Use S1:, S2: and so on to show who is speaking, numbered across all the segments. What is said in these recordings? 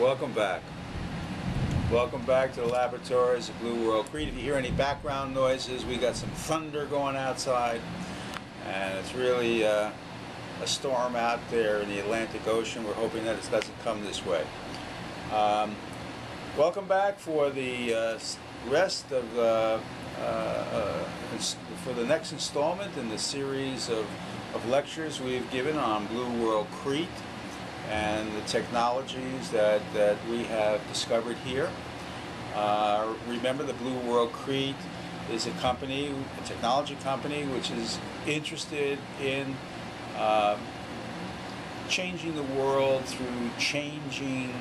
S1: Welcome back. Welcome back to the laboratories of Blue World Crete. If you hear any background noises, we got some thunder going outside, and it's really a storm out there in the Atlantic Ocean. We're hoping that it doesn't come this way. Welcome back for the rest of for the next installment in the series of lectures we've given on Blue World Crete and the technologies that we have discovered here. Remember, the Blue World Crete is a company, a technology company, which is interested in changing the world through changing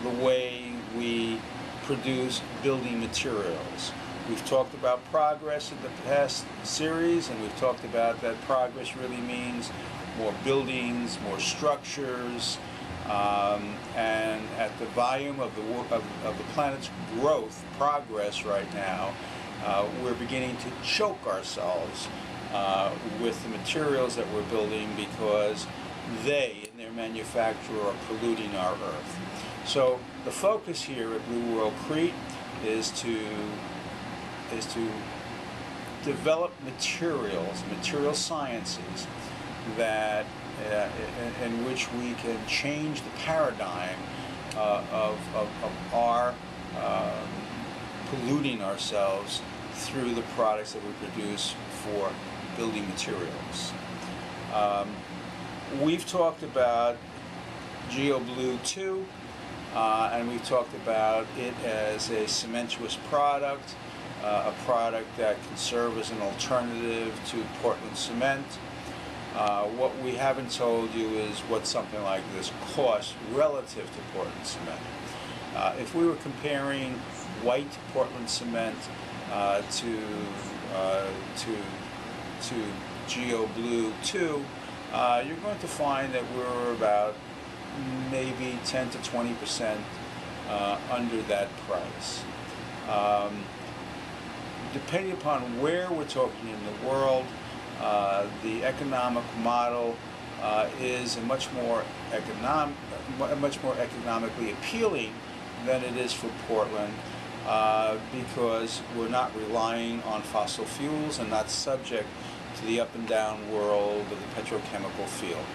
S1: the way we produce building materials. We've talked about progress in the past series, and we've talked about that progress really means more buildings, more structures, and at the volume of the planet's growth, progress right now, we're beginning to choke ourselves with the materials that we're building because they, in their manufacture, are polluting our Earth. So the focus here at Blue World Crete is to develop materials, material sciences that in which we can change the paradigm of our polluting ourselves through the products that we produce for building materials. We've talked about Geo-Blue 2, and we've talked about it as a cementous product, a product that can serve as an alternative to Portland cement. What we haven't told you is what something like this costs relative to Portland cement. If we were comparing white Portland cement to Geo-Blue 2, you're going to find that we're about maybe 10 to 20% under that price. Depending upon where we're talking in the world, the economic model is a much more economically appealing than it is for Portland, because we're not relying on fossil fuels and not subject to the up and down world of the petrochemical field.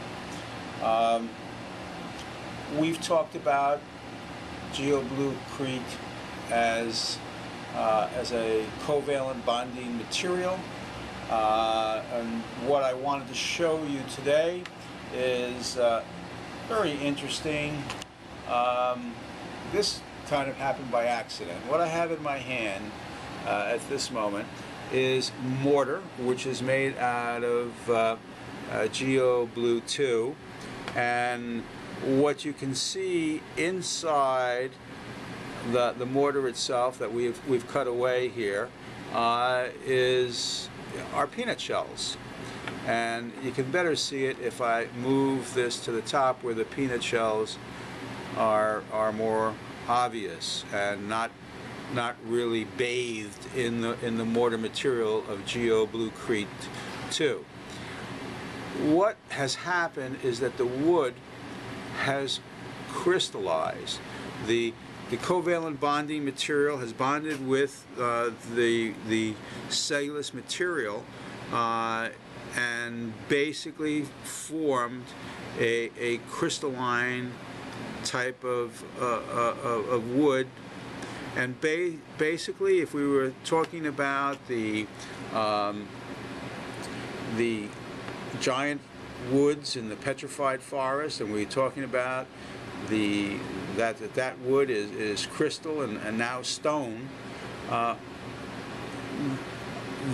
S1: We've talked about Geo-Blue Crete as a covalent bonding material. And what I wanted to show you today is very interesting. This kind of happened by accident. What I have in my hand at this moment is mortar, which is made out of Geo-Blue 2, and what you can see inside the mortar itself that we've cut away here is our peanut shells, and you can better see it if I move this to the top where the peanut shells are more obvious and not really bathed in the mortar material of Geo-Blue Crete 2. What has happened is that the wood has crystallized. The covalent bonding material has bonded with the cellulose material and basically formed a crystalline type of wood. And basically, if we were talking about the giant woods in the petrified forest, and we're talking about that wood is crystal and now stone,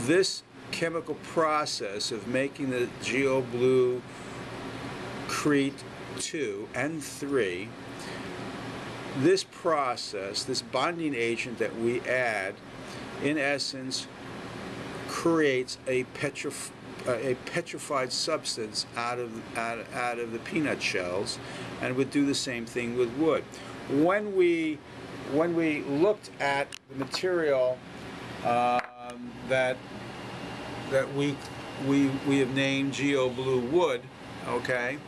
S1: this chemical process of making the Geo-Blue Crete 2 and 3, this process, this bonding agent that we add, in essence creates a petrified substance out of the peanut shells, and would do the same thing with wood. When we looked at the material that we have named Geo-Blue wood, okay,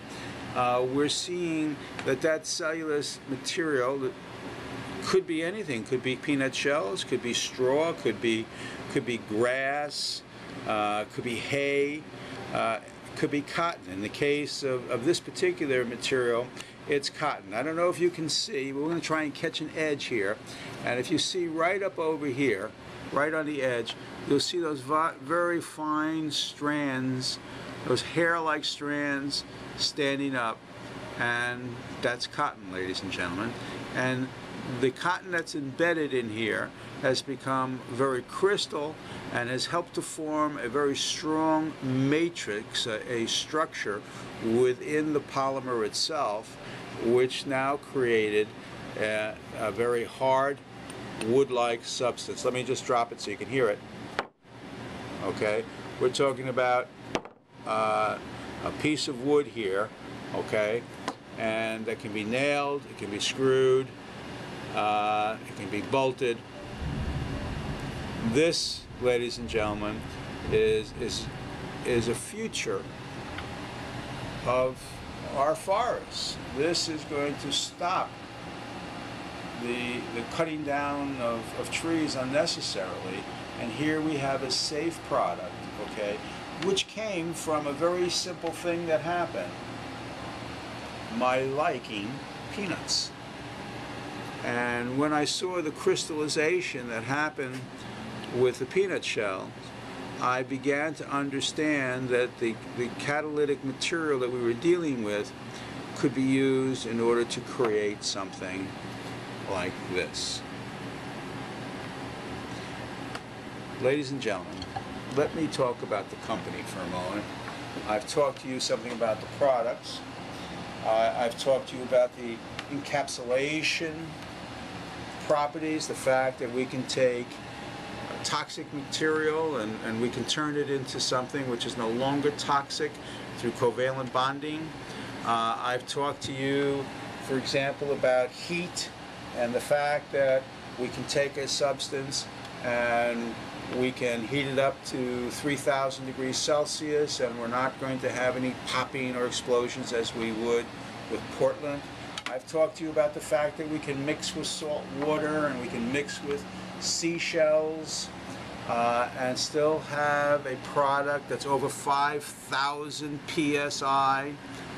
S1: we're seeing that cellulose material that could be anything, could be peanut shells, could be straw, could be grass, could be hay, could be cotton. In the case of this particular material, it's cotton. I don't know if you can see, we're going to try and catch an edge here, and if you see right up over here, right on the edge, you'll see those very fine strands, those hair-like strands standing up, and that's cotton, ladies and gentlemen. And the cotton that's embedded in here has become very crystal and has helped to form a very strong matrix, a structure within the polymer itself, which now created a very hard wood-like substance. Let me just drop it so you can hear it. Okay, we're talking about a piece of wood here, okay, and that can be nailed, it can be screwed, it can be bolted. This, ladies and gentlemen, is a future of our forests. This is going to stop the cutting down of trees unnecessarily, and here we have a safe product, okay, which came from a very simple thing that happened: my liking peanuts. And when I saw the crystallization that happened with the peanut shell, I began to understand that the catalytic material that we were dealing with could be used in order to create something like this. Ladies and gentlemen, let me talk about the company for a moment. I've talked to you something about the products. I've talked to you about the encapsulation properties, the fact that we can take toxic material and we can turn it into something which is no longer toxic through covalent bonding. I've talked to you, for example, about heat and the fact that we can take a substance and we can heat it up to 3,000 degrees Celsius and we're not going to have any popping or explosions as we would with Portland. I've talked to you about the fact that we can mix with salt water and we can mix with seashells and still have a product that's over 5,000 psi.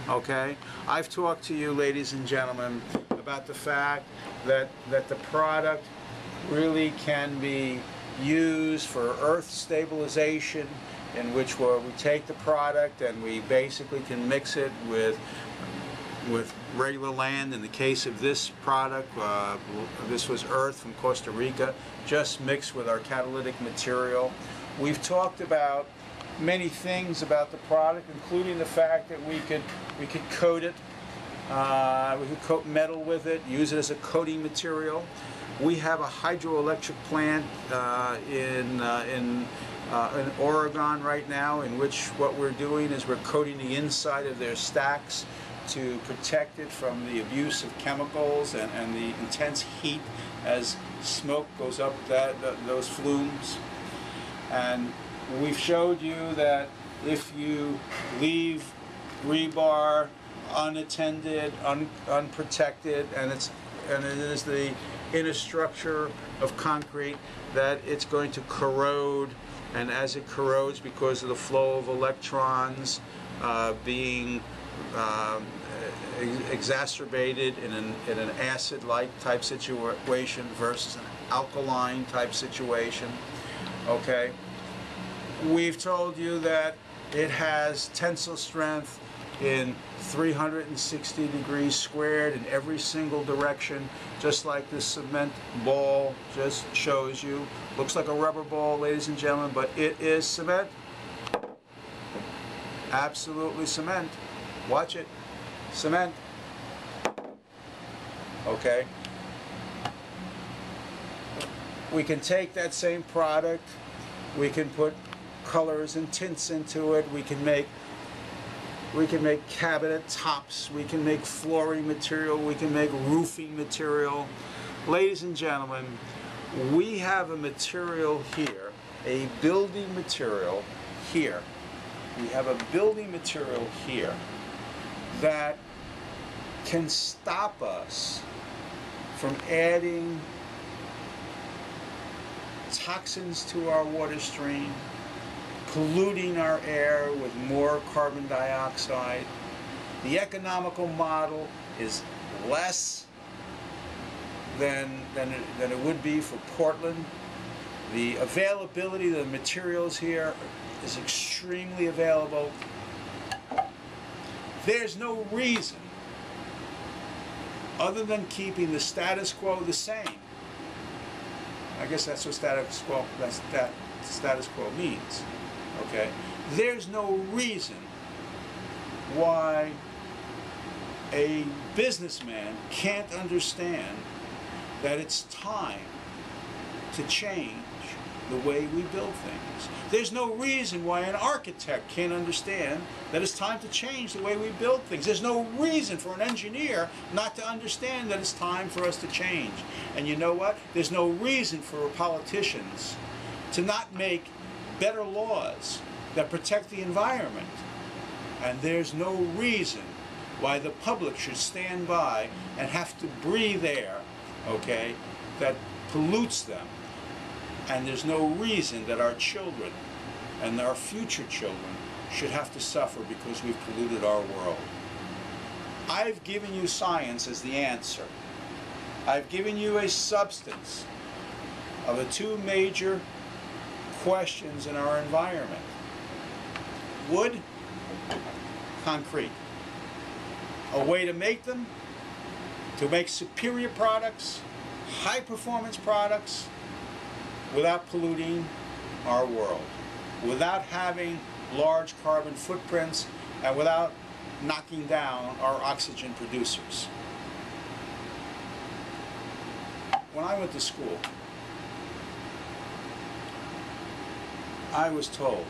S1: Okay, I've talked to you, ladies and gentlemen, about the fact that the product really can be used for earth stabilization, in which we take the product and we basically can mix it with regular land. In the case of this product, this was earth from Costa Rica, just mixed with our catalytic material. We've talked about many things about the product, including the fact that we could coat it, we could coat metal with it, use it as a coating material. We have a hydroelectric plant in Oregon right now, in which what we're doing is we're coating the inside of their stacks to protect it from the abuse of chemicals and the intense heat as smoke goes up those flumes. And we've showed you that if you leave rebar unattended, unprotected, and it is the inner structure of concrete, that it's going to corrode, and as it corrodes because of the flow of electrons being exacerbated in an acid-like type situation versus an alkaline type situation. Okay, we've told you that it has tensile strength in 360 degrees squared in every single direction, just like this cement ball just shows you. Looks like a rubber ball, ladies and gentlemen, but it is cement. Absolutely cement. Watch it. Cement. Okay. We can take that same product, we can put colors and tints into it, we can make cabinet tops, we can make flooring material, we can make roofing material. Ladies and gentlemen, we have a material here, a building material here. We have a building material here that can stop us from adding toxins to our water stream, polluting our air with more carbon dioxide. The economical model is less than it would be for Portland. The availability of the materials here is extremely available. There's no reason, other than keeping the status quo the same. I guess that's what status quo means. Okay? There's no reason why a businessman can't understand that it's time to change the way we build things. There's no reason why an architect can't understand that it's time to change the way we build things. There's no reason for an engineer not to understand that it's time for us to change. And you know what? There's no reason for politicians to not make better laws that protect the environment. And there's no reason why the public should stand by and have to breathe air, okay, that pollutes them. And there's no reason that our children and our future children should have to suffer because we've polluted our world. I've given you science as the answer. I've given you a substance of the two major questions in our environment. Wood, concrete. A way to make them, to make superior products, high performance products, without polluting our world, without having large carbon footprints, and without knocking down our oxygen producers. When I went to school, I was told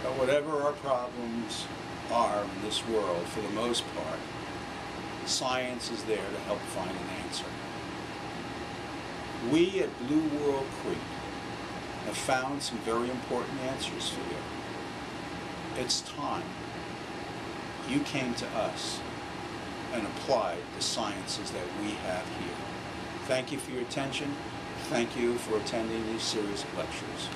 S1: that whatever our problems are in this world, for the most part, science is there to help find an answer. We at Blue World Crete have found some very important answers for you. It's time you came to us and applied the sciences that we have here. Thank you for your attention. Thank you for attending these series of lectures.